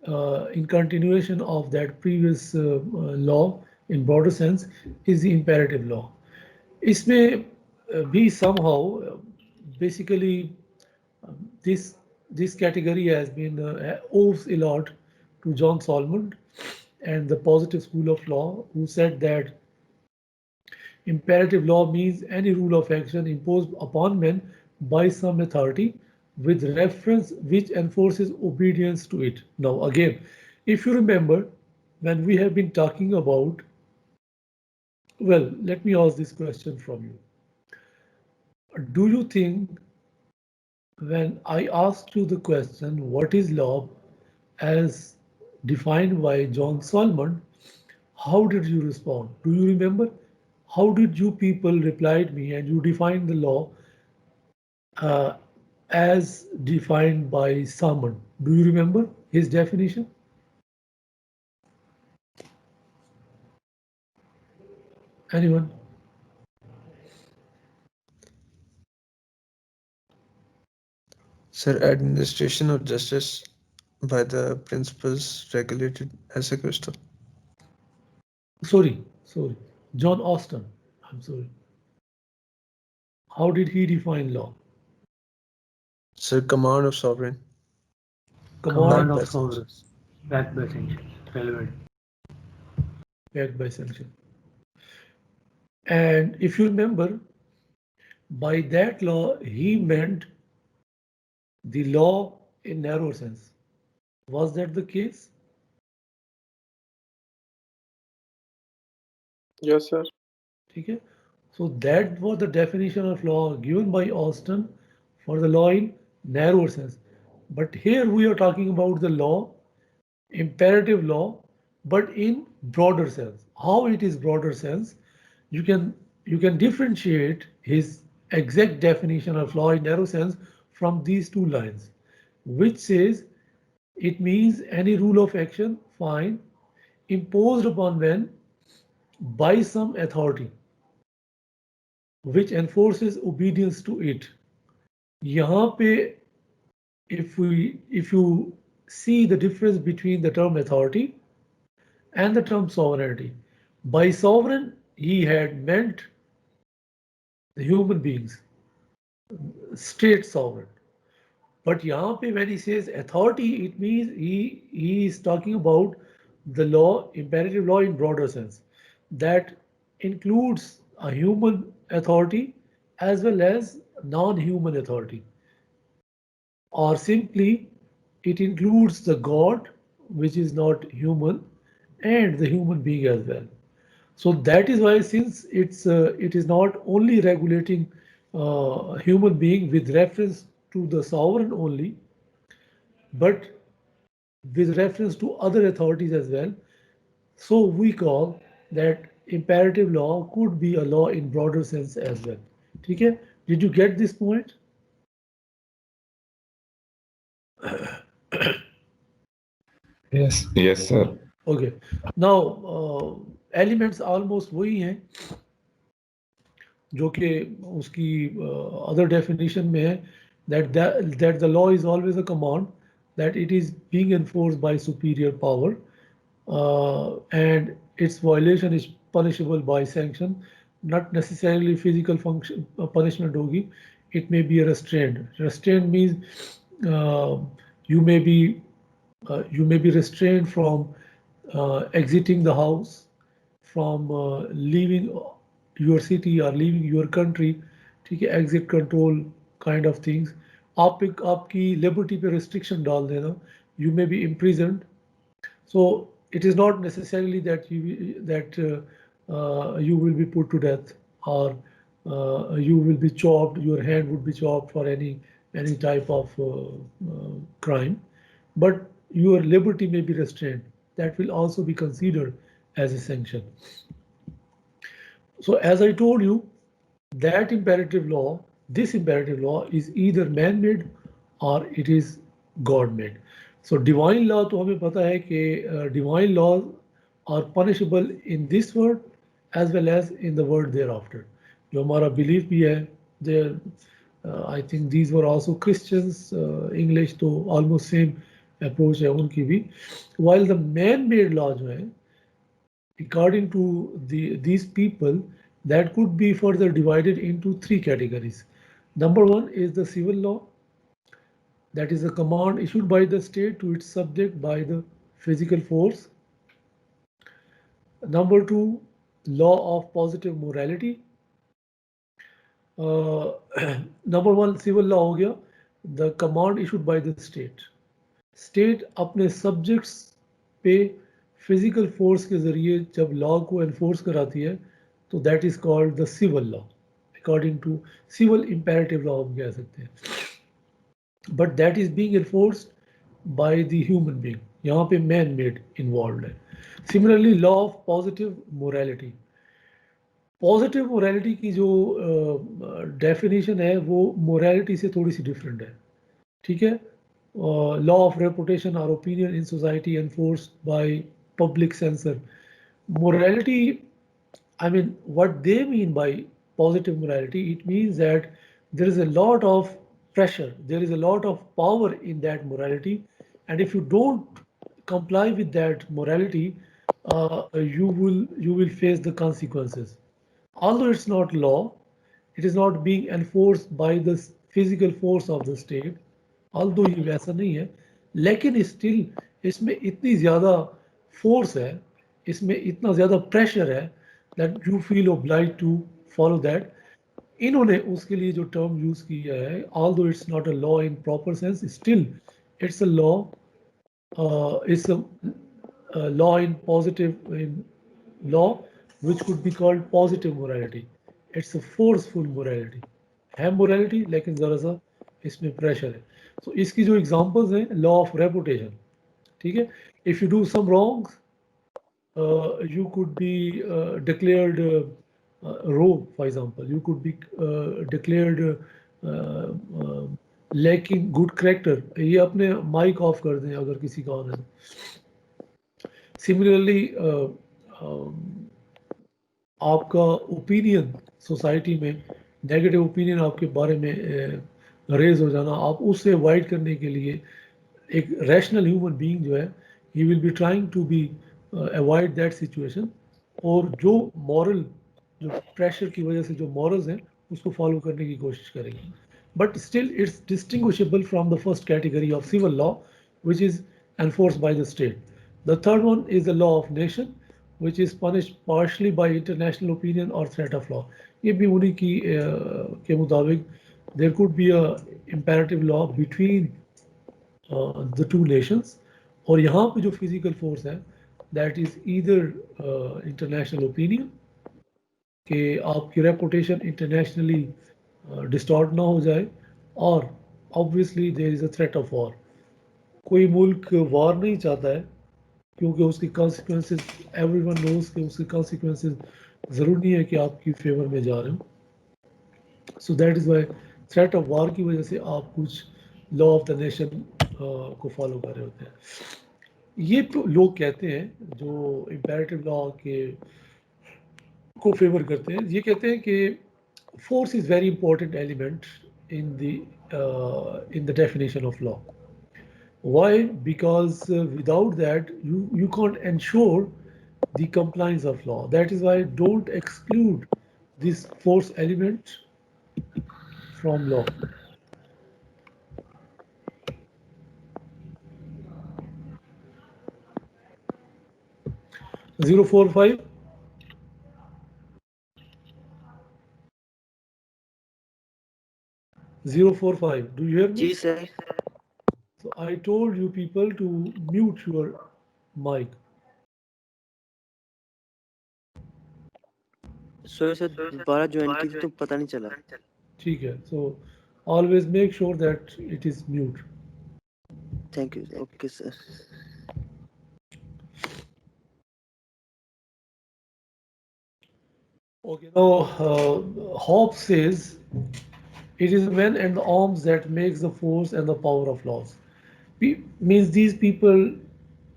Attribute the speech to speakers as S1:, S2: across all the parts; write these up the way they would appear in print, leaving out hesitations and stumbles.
S1: in continuation of that previous law in broader sense is the imperative law. इसमें भी somehow basically this this category has been owes a lot to John Solomon and the positive school of law, who said that imperative law means any rule of action imposed upon men by some authority with reference which enforces obedience to it. Now, again, if you remember, when we have been talking about, well, let me ask this question from you. Do you think when I asked you the question, what is law as defined by John Solomon, how did you respond? Do you remember? How did you people replied me and you defined the law uh, as defined by Salmon? Do you remember his definition? Anyone?
S2: Sir, administration of justice by the principles regulated as a crystal.
S1: Sorry. John Austin. I'm sorry. How did he define law?
S2: Sir, command of sovereign
S1: Command
S2: backed
S3: Command
S2: by
S3: of
S2: sanction.
S3: sovereigns, backed by sanctions, relevant.
S1: backed by sanction. And if you remember, by that law, he meant the law in narrow sense. Was that the case?
S4: Yes, sir.
S1: Okay. So that was the definition of law given by Austin for the law in narrower sense. But here we are talking about the law, imperative law, but in broader sense. How it is broader sense? You can you can differentiate his exact definition of law in narrow sense from these two lines, which says it means any rule of action, fine, imposed upon men by some authority which enforces obedience to it. यहाँ पे if you see the difference between the term authority and the term sovereignty, by sovereign he had meant the human beings, state sovereign. But यहाँ पे when he says authority, it means he is talking about the law, imperative law in broader sense, that includes a human authority as well as non-human authority, or simply it includes the God, which is not human, and the human being as well. So that is why, since it is not only regulating human being with reference to the sovereign only, but with reference to other authorities as well. So we call that imperative law could be a law in broader sense as well. Okay? Did you get this point?
S5: Yes. Yes, sir.
S1: Okay. Now elements almost वही हैं जो कि उसकी other definition में है, that the law is always a command, that it is being enforced by superior power, and its violation is punishable by sanction, not necessarily physical function punishment होगी. It may be a restraint. Restraint means uh, you may be you may be restrained from exiting the house, from leaving your city or leaving your country. ठीक है, exit control kind of things. आप आपकी liberty पे restriction डाल देना, you may be imprisoned. So it is not necessarily that you will be put to death, or you will be chopped. Your hand would be chopped for any type of crime, but your liberty may be restrained. That will also be considered as a sanction. So as I told you, that imperative law, this imperative law is either man-made or it is God-made. So divine law तो हमें पता है कि divine laws are punishable in this world as well as in the world thereafter. जो हमारा belief भी है, there I think these were also Christians. English तो almost same अप्रोच है उनकी भी. While the man-made law जो है, according to these people, that could be further divided into three categories. Number one is the civil law, that is a command issued by the state to its subject by the physical force. Number two, law of positive morality. Number one civil law हो गया, the command issued by the state. State अपने subjects पे physical force के ज़रिए जब law को enforce कराती है, तो that is called the civil law, according to civil imperative law हम कह सकते हैं. But that is being enforced by the human being. यहाँ पे man made involved है. Similarly, law of positive morality. Positive morality की जो डेफिनेशन है वो मोरालिटी से थोड़ी सी डिफरेंट है. ठीक है. लॉ ऑफ रेपुटेशन और opinion in society enforced by public sensor. Morality, I mean, what they mean by positive morality, it means that there is a lot of pressure, there is a lot of power in that morality, and if you don't comply with that morality, you will face the consequences. Although it's not law, it is not being enforced by the physical force of the state, although ये वैसा नहीं है, लेकिन still इसमें इतनी ज़्यादा force है, इसमें इतना ज़्यादा pressure है that you feel obliged to follow that. इन्होंने उसके लिए जो term use किया है, although it's not a law in proper sense, still it's a law. It's a law in positive in law, which could be called positive morality. It's a forceful morality. है morality लेकिन ज़रा सा इसमें pressure है. So इसकी जो examples हैं, law of reputation. ठीक है. If you do some wrongs, you could be declared rogue, for example. You could be declared lacking good character. ये अपने mic off कर दें अगर किसी का on है. Similarly, आपका ओपिनियन सोसाइटी में नेगेटिव ओपिनियन आपके बारे में रेज हो जाना, आप उससे अवॉइड करने के लिए एक रैशनल ह्यूमन बीइंग जो है, he will be trying to be avoid that situation, और जो मॉरल, जो प्रेशर की वजह से जो मॉरल्स हैं उसको फॉलो करने की कोशिश करेंगे. But still it's distinguishable from the first category of civil law which is enforced by the state. The third one is the law of nation, which is punished partially by international opinion or threat of law. ये भी उन्हीं की के मुताबिक there could be a imperative law between the two nations, और यहाँ पे जो physical force है that is either international opinion, कि आपकी reputation internationally distort ना हो जाए, और obviously there is a threat of war. कोई मुल्क वार नहीं चाहता है क्योंकि उसकी कॉन्सिक्वेंसेज, एवरीवन नोज कि उसकी कॉन्सिक्वेंसेज ज़रूर नहीं है कि आपकी फेवर में जा रहे हो. So that is why threat of war की वजह से आप कुछ लॉ ऑफ द नेशन को फॉलो कर रहे होते हैं. ये तो लोग कहते हैं जो इम्पेरेटिव लॉ के को फेवर करते हैं, ये कहते हैं कि force is very important element in the definition of law. Why? Because without that, you can't ensure the compliance of law. That is why don't exclude this force element from law. Zero 045. Zero 045. Do you hear me?
S4: जी sir.
S1: So I told you people to mute your mic.
S4: Sir दोबारा join की थी तो पता नहीं चला.
S1: ठीक है. So always make sure that it is mute.
S4: Thank you. Okay sir.
S1: Okay. Now Hobbes says it is men and the arms that makes the force and the power of laws. Means these people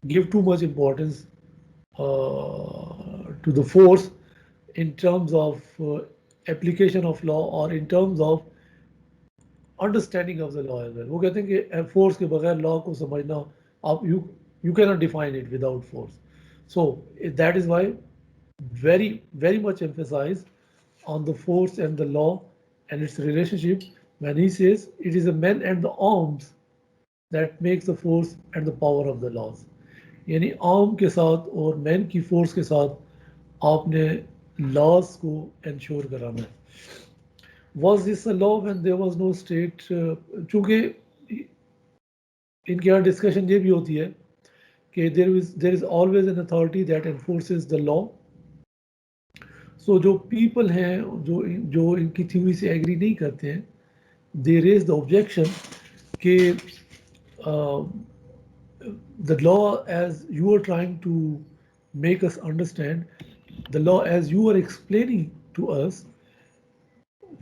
S1: give too much importance to the force in terms of application of law or in terms of understanding of the law as well. वो कहते हैं कि force के बगैर law को समझना You cannot define it without force. So that is why very much emphasize on the force and the law and its relationship when he says it is the men and the arms that makes the force and the power of the laws. यानी arm के साथ और man की force के साथ आपने laws को ensure कराना है. Was this a law when there was no state? चूंकि इनके यहाँ डिस्कशन ये भी होती है कि there is always an authority that enforces the law. So जो people हैं जो इनकी थ्योरी से एग्री नहीं करते हैं, they raise the objection कि the law as you are trying to make us understand, the law as you are explaining to us,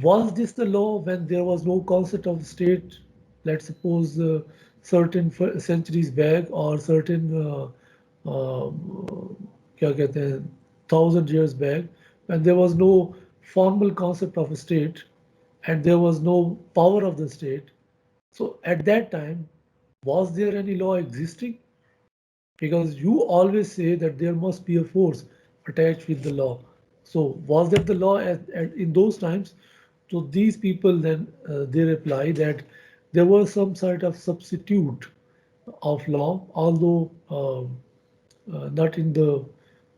S1: was this the law when there was no concept of state? Let's suppose certain centuries back or certain क्या कहते हैं 1,000 years back, when there was no formal concept of a state and there was no power of the state. So at that time, was there any law existing? Because you always say that there must be a force attached with the law. So was that the law in those times? So these people then they reply that there was some sort of substitute of law, although not in the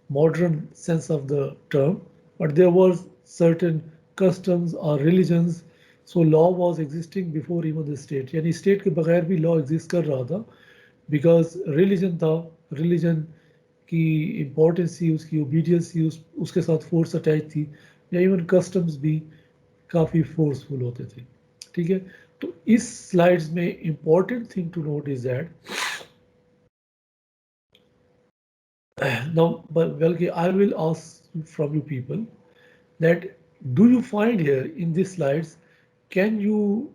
S1: modern sense of the term, but there was certain customs or religions. So law was existing before even the state. यानी state के बगैर भी law exist कर रहा था, because religion था, religion की importance थी, उसकी obedience थी, उसके साथ force attached थी, या even customs भी काफ़ी forceful होते थे. ठीक है, तो इस slides में important thing to note is that now, but बल्कि I will ask from you people that do you find here in these slides, can you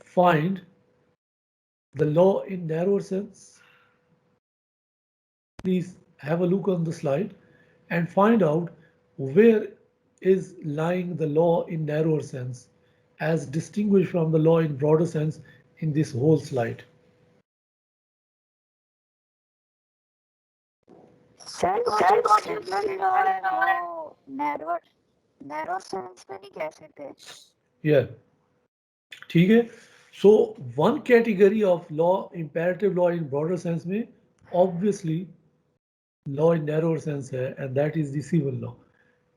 S1: find the law in narrower sense? Please have a look on the slide and find out where is lying the law in narrower sense as distinguished from the law in broader sense in this whole slide.
S6: Sir कुछ similar law है वो narrow sense में नहीं कह सकते.
S1: Yeah, ठीक है. So one category of law, imperative law in broader sense में obviously law in narrower sense है, and that is the civil law.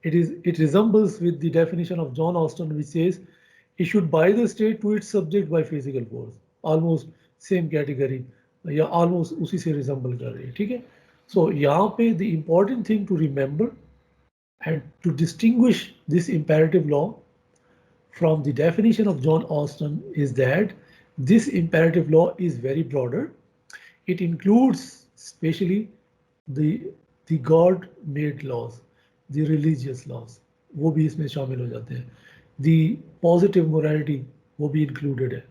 S1: It resembles with the definition of John Austin, which says issued by the state to its subject by physical force. Almost same category या almost उसी से resemble कर रही है. ठीक है. So यहाँ पे the important thing to remember and to distinguish this imperative law from the definition of John Austin is that this imperative law is very broader. It includes especially the God-made laws, the religious laws, वो भी इसमें शामिल हो जाते हैं. The positive morality वो भी included है.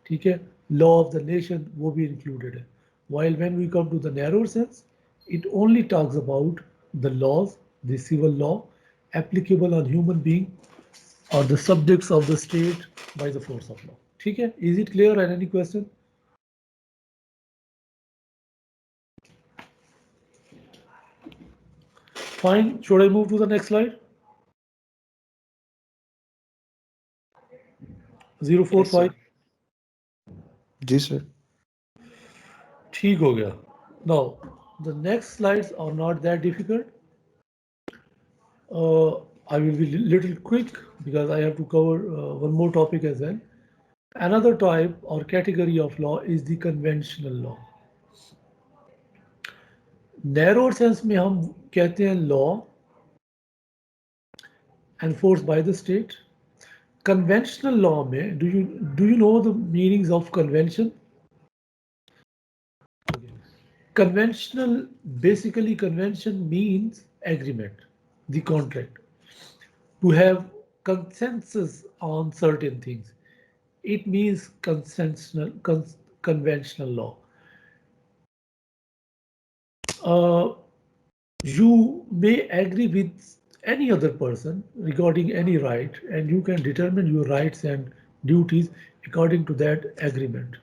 S1: ठीक है. Law of the nation वो भी included है. While when we come to the narrower sense, it only talks about the laws, the civil law applicable on human being or the subjects of the state by the force of law. ठीक है. Is it clear and any question? Fine. Should I move to the next slide? 045.
S2: जी sir.
S1: ठीक हो गया. Now the next slides are not that difficult. I will be little quick because I have to cover one more topic as well. Another type or category of law is the conventional law. Narrow sense में हम कहते हैं law enforced by the state. Conventional law में do you know the meanings of convention? Basically convention means agreement, the contract, to have consensus on certain things. It means conventional law. You may agree with any other person regarding any right, and you can determine your rights and duties according to that agreement.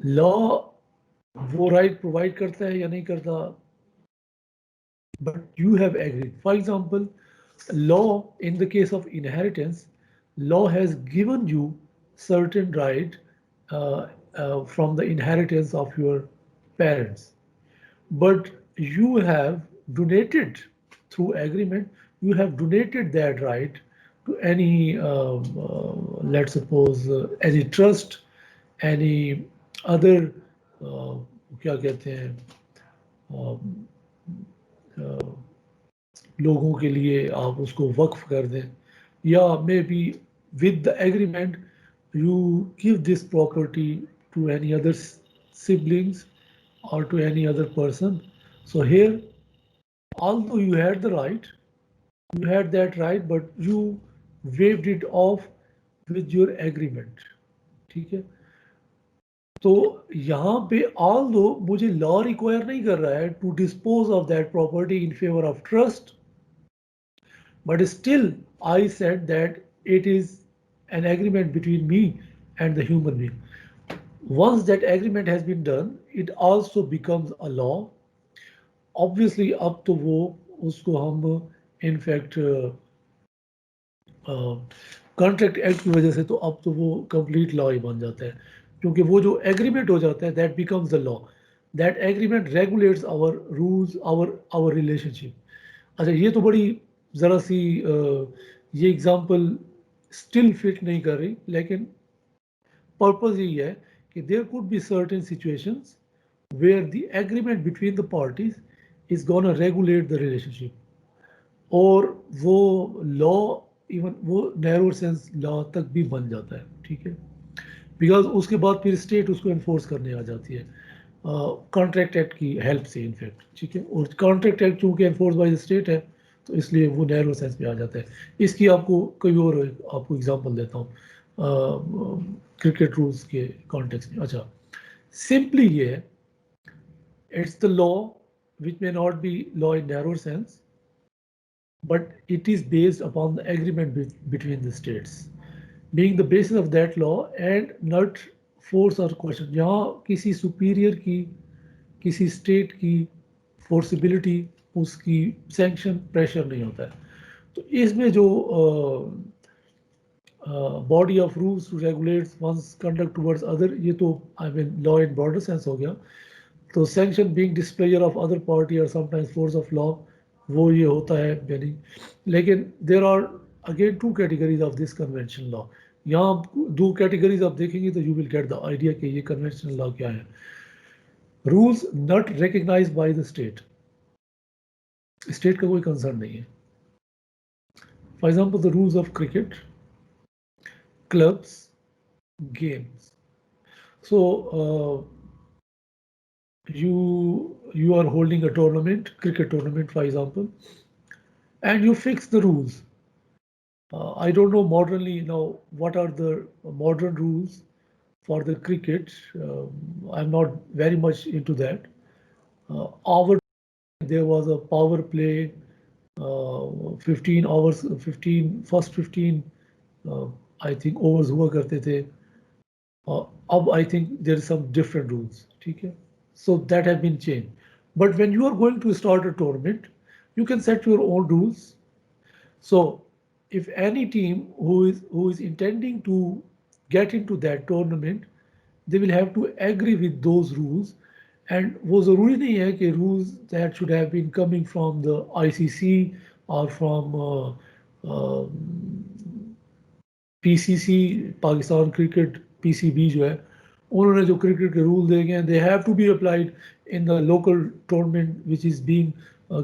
S1: Law वो right provide करता है या नहीं करता, but you have agreed. For example, law in the case of inheritance, law has given you certain right from the inheritance of your parents, but you have donated through agreement. You have donated that right to any, let's suppose, any trust, any other, क्या कहते हैं, लोगों के लिए आप उसको वक्फ कर दें, या may be with the agreement you give this property to any other siblings or to any other person. So here, although you had that right, but you waived it off with your agreement. ठीक है, तो यहाँ पे although मुझे law require नहीं कर रहा है to dispose of that property in favour of trust, but still I said that it is an agreement between me and the human being. Once that agreement has been done, it also becomes a law. Obviously अब तो वो उसको हम in fact contract act की वजह से तो अब तो वो कंप्लीट लॉ ही बन जाता है, क्योंकि वो जो एग्रीमेंट हो जाता है that becomes the law. That agreement regulates our rules, our relationship. अच्छा, ये तो बड़ी ज़रा सी ये एग्जांपल स्टिल फिट नहीं कर रही, लेकिन पर्पस यही है कि there could be certain situations where the agreement between the parties is gonna regulate the relationship, और वो लॉ, इवन वो नैरो सेंस लॉ तक भी बन जाता है. ठीक है, बिकॉज उसके बाद फिर स्टेट उसको इन्फोर्स करने आ जाती है कॉन्ट्रैक्ट एक्ट की हेल्प से इनफैक्ट. ठीक है, और कॉन्ट्रैक्ट एक्ट चूँकि इन्फोर्स बाय द स्टेट है तो इसलिए वो नैरो सेंस में आ जाता है. इसकी आपको कोई और आपको एग्जांपल देता हूँ क्रिकेट रूल्स के कॉन्टेक्स्ट में. अच्छा, सिंपली ये है, it's the law which may not be law in narrow sense, but it is based upon the agreement between the states being the basis of that law and not force or coercion. यहाँ किसी superior की, किसी state की फोर्सिबिलिटी, उसकी sanction, pressure नहीं होता है. तो इसमें जो body of rules to regulate one's conduct towards other, ये तो I mean law in broader sense हो गया. तो sanction being displeasure of other party और समटाइम्स फोर्स ऑफ लॉ, वो ये होता है मीनिंग. लेकिन there are again two categories of this conventional law. यहाँ दो कैटेगरीज आप देखेंगे तो you will get the idea कि ये कन्वेंशनल लॉ क्या है. Rules not recognised bye the state, state का कोई कंसर्न नहीं है. For example the rules of cricket, clubs, games. So you are holding a tournament, cricket tournament for example, and you fix the rules. I don't know modernly now what are the modern rules for the cricket. I'm not very much into that. Our there was a power play, 15 hours, 15 I think overs हुआ करते थे. अब I think there is some different rules. ठीक है, so that have been changed. But when you are going to start a tournament, you can set your own rules. So if any team who is intending to get into that tournament, they will have to agree with those rules. And वो ज़रूरी नहीं है कि rules that should have been coming from the ICC or from PCC, Pakistan Cricket, PCB जो है, उन्होंने जो cricket के रूल देंगे हैं, they have to be applied in the local tournament which is being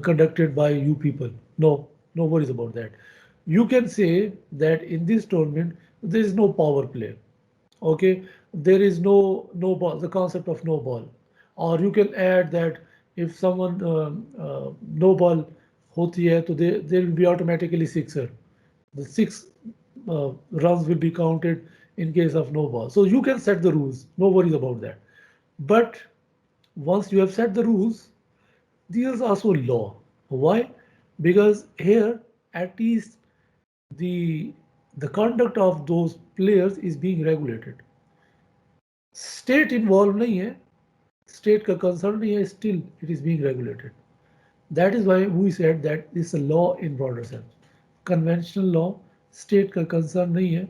S1: conducted by you people. No worries about that. You can say that in this tournament there is no power play. Okay, there is no ball, the concept of no ball. Or you can add that if someone no ball होती है तो there will be automatically sixer. The 6 runs will be counted in case of no ball. So you can set the rules, no worries about that. But once you have set the rules, there's also law. Why? Because here at least the conduct of those players is being regulated. State involved नहीं है, state का concern नहीं है, still it is being regulated. That is why we said that it's a law in broader sense. Conventional law, state का concern नहीं है,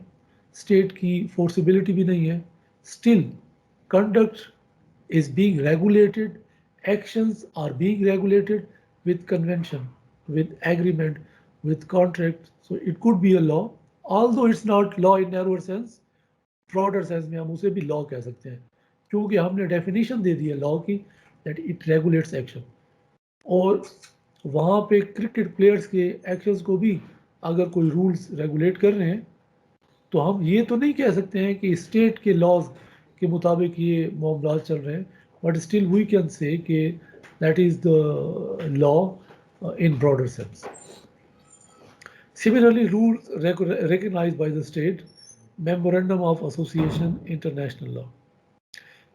S1: state की forcibility भी नहीं है, still conduct is being regulated, actions are being regulated with convention, with agreement, with contract. So it could be a law, although it's not law in narrower sense, broader sense में हम उसे भी law कह सकते हैं, क्योंकि हमने definition दे दी है law की that it regulates action. और वहाँ पे क्रिकेट प्लेयर्स के एक्शंस को भी अगर कोई रूल्स रेगुलेट कर रहे हैं तो हम ये तो नहीं कह सकते हैं कि स्टेट के लॉज के मुताबिक ये मामलात चल रहे हैं, but still we can say कि that is the law in broader sense. Similarly, rules recognized by the state, Memorandum of Association, international law.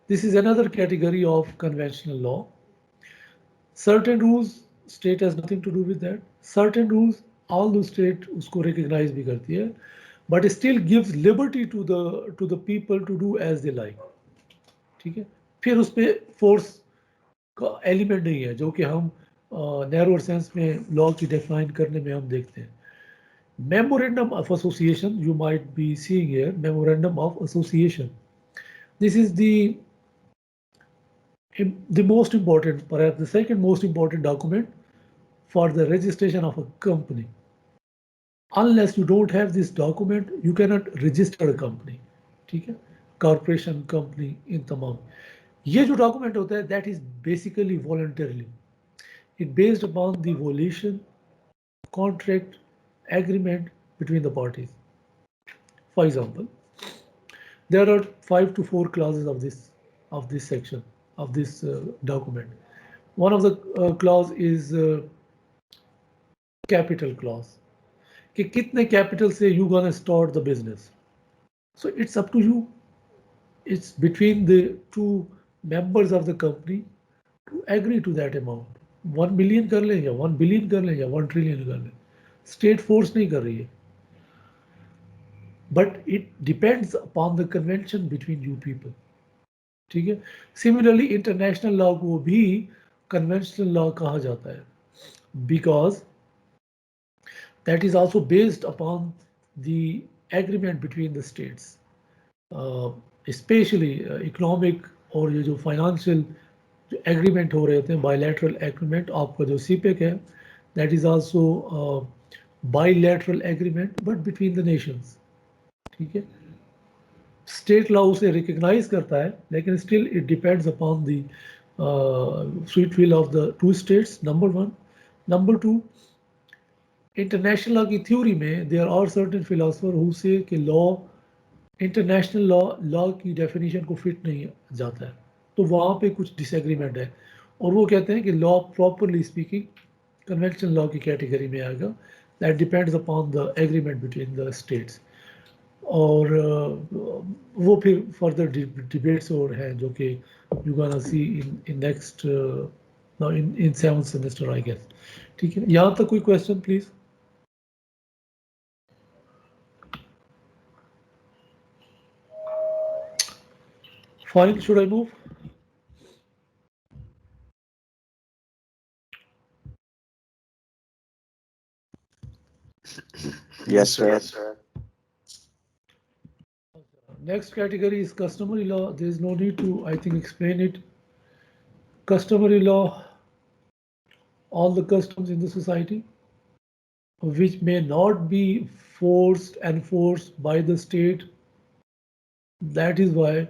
S1: This is another category of conventional law. Certain rules, state has nothing to do with that. Certain rules, although state usko recognize bhi karti hai, but still gives liberty to the people to do as they like. ठीक है, फिर उस पे force का element नहीं है जो कि हम नैरोअर सेंस में लॉ की डिफाइन करने में हम देखते हैं. Memorandum of Association, you might be seeing here, Memorandum of Association. This is the most important, perhaps the second most important document for the registration of a company. Unless you don't have this document, you cannot register a company. ठीक है, corporation, company, इन तमाम. ये जो document होता है, that is basically voluntarily. It based upon the volition, contract, agreement between the parties. For example, there are 5 to 4 clauses of this section of this document. One of the clause is capital clause. कि कितने capital से you gonna start the business. So it's up to you. It's between the two members of the company to agree to that amount. 1 million कर लें या 1 billion कर लें या 1 trillion कर लें. State force नहीं कर रही है. But it depends upon the convention between you people. ठीक है. Similarly, international law को भी conventional law कहा जाता है, because that is also based upon the agreement between the states, especially economic और ये जो financial agreement हो रहे थे, bilateral agreement. आपका जो CPEC है, that is also bilateral agreement but between the nations. ठीक है, स्टेट लॉ उसे रिकग्नाइज करता है, लेकिन still it depends upon the sweet will of the two states. Number 1. Number 2, international law की थ्योरी में there are certain philosopher who say कि law, international law की डेफिनेशन को फिट नहीं जाता है, तो वहाँ पे कुछ डिसएग्रीमेंट है, और वो कहते हैं कि law properly speaking conventional law की कैटेगरी में आएगा. That depends upon the agreement between the states. और वो फिर फर्दर डिबेट्स और हैं जो कि you gonna see in next in 7th semester I guess. ठीक है, यहाँ तक कोई question please. Fine, should I move?
S4: Yes, sir.
S1: Next category is customary law. There is no need to, I think, explain it. Customary law, all the customs in the society which may not be enforced by the state. That is why,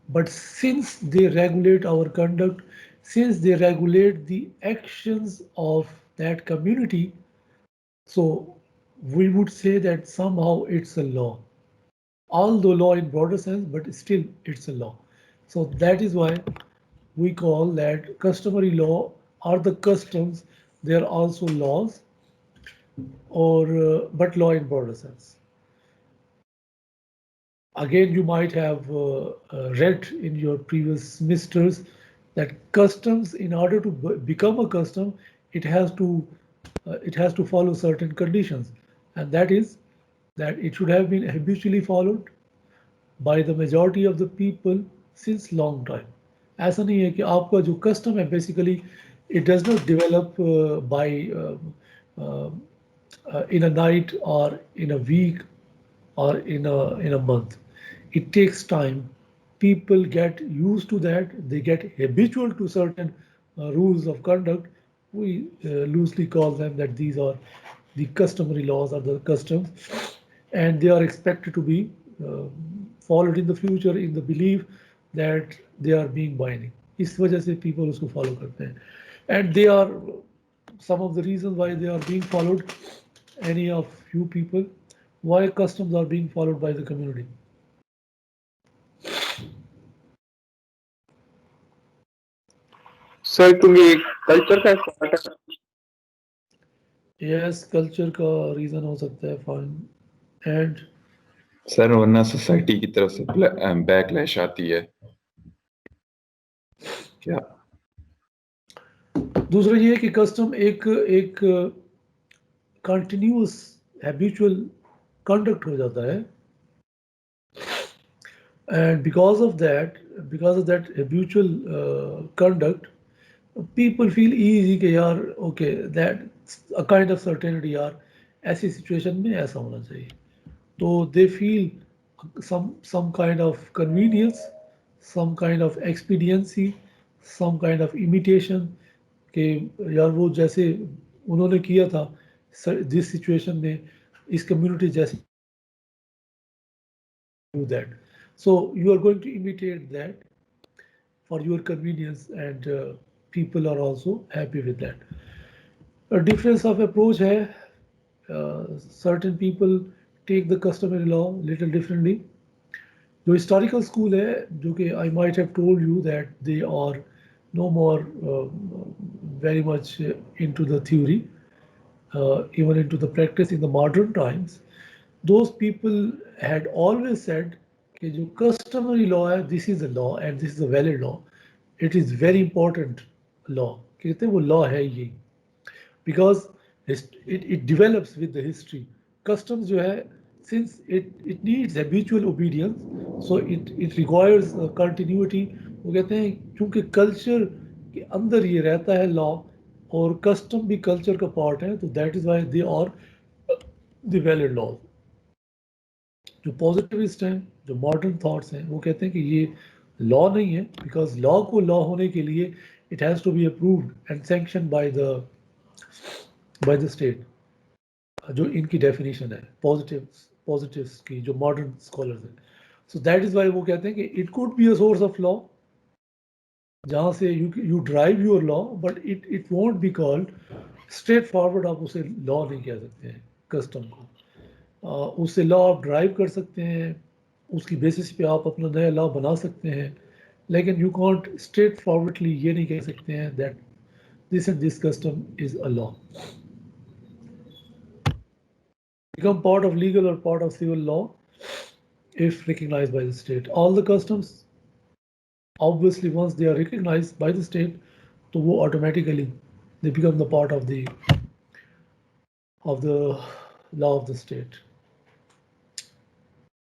S1: but since they regulate our conduct, since they regulate the actions of that community, so we would say that somehow it's a law. Although law in broader sense, but still it's a law. So that is why we call that customary law are the customs. They are also laws, or but law in broader sense. Again, you might have read in your previous semesters that customs, in order to become a custom, it has to follow certain conditions, and that is that it should have been habitually followed by the majority of the people since long time. ऐसा नहीं है कि आपका जो custom है basically it does not develop by in a night or in a week or in a month. It takes time. People get used to that. They get habitual to certain rules of conduct. We loosely call them that these are the customary laws or the customs, and they are expected to be uh, followed in the future in the belief that they are being binding. इस वजह से people उसको follow करते हैं, and they are some of the reasons why they are being followed. Any of you people, why customs are being followed by the community?
S7: Sir क्योंकि culture का part है।
S1: Yes, culture का reason हो सकता है, fine. And
S5: sir वरना society की तरफ से बैकलैश आती है क्या?
S1: दूसरा ये है कि कस्टम एक कंटिन्यूस हैबिचुअल कंडक्ट हो जाता है, and because of that habitual conduct, people feel easy कि यार okay, that a kind of certainty, यार ऐसी situation में ऐसा होना चाहिए, तो they feel some kind of convenience, some kind of expediency, some kind of imitation कि यार वो जैसे उन्होंने किया था जिस सिचुएशन में इस कम्युनिटी जैसे do that, so you are going to imitate that for your convenience, and people are also happy with that. A difference of approach है, certain people take the customary law little differently. जो historical school है, जो कि I might have told you that they are no more very much into the theory, even into the practice in the modern times. Those people had always said कि जो customary law है, this is a law and this is a valid law. It is very important law. कहते हैं वो law है ये, because it develops with the history. Customs जो है, since it needs habitual obedience, so it requires continuity. वो कहते हैं क्योंकि culture के अंदर ये रहता है law, और custom भी culture का part है, तो that is why they are the valid law. जो पॉजिटिविस्ट हैं, जो मॉडर्न थॉट्स हैं, वो कहते हैं कि ये लॉ नहीं है, बिकॉज लॉ को लॉ होने के लिए it has to be approved and sanction by the state, जो इनकी डेफिनेशन है पॉजिटिव्स की, जो मॉडर्न स्कॉलर्स हैं. सो दैट इज़ वाई वो कहते हैं कि it could be a source of law, जहाँ से you drive your law, but it won't be called straight forward. आप उसे लॉ नहीं कह सकते हैं कस्टम को. उससे लॉ आप ड्राइव कर सकते हैं, उसकी बेसिस पे आप अपना नया लॉ बना सकते हैं, लेकिन यू कॉन्ट स्ट्रेट फॉरवर्डली ये नहीं कह सकते हैं that this and this custom is a law. Become part of legal or part of civil law if recognized by the state. All the customs, obviously, once they are recognized by the state, तो वो automatically they become the part of the law of the state.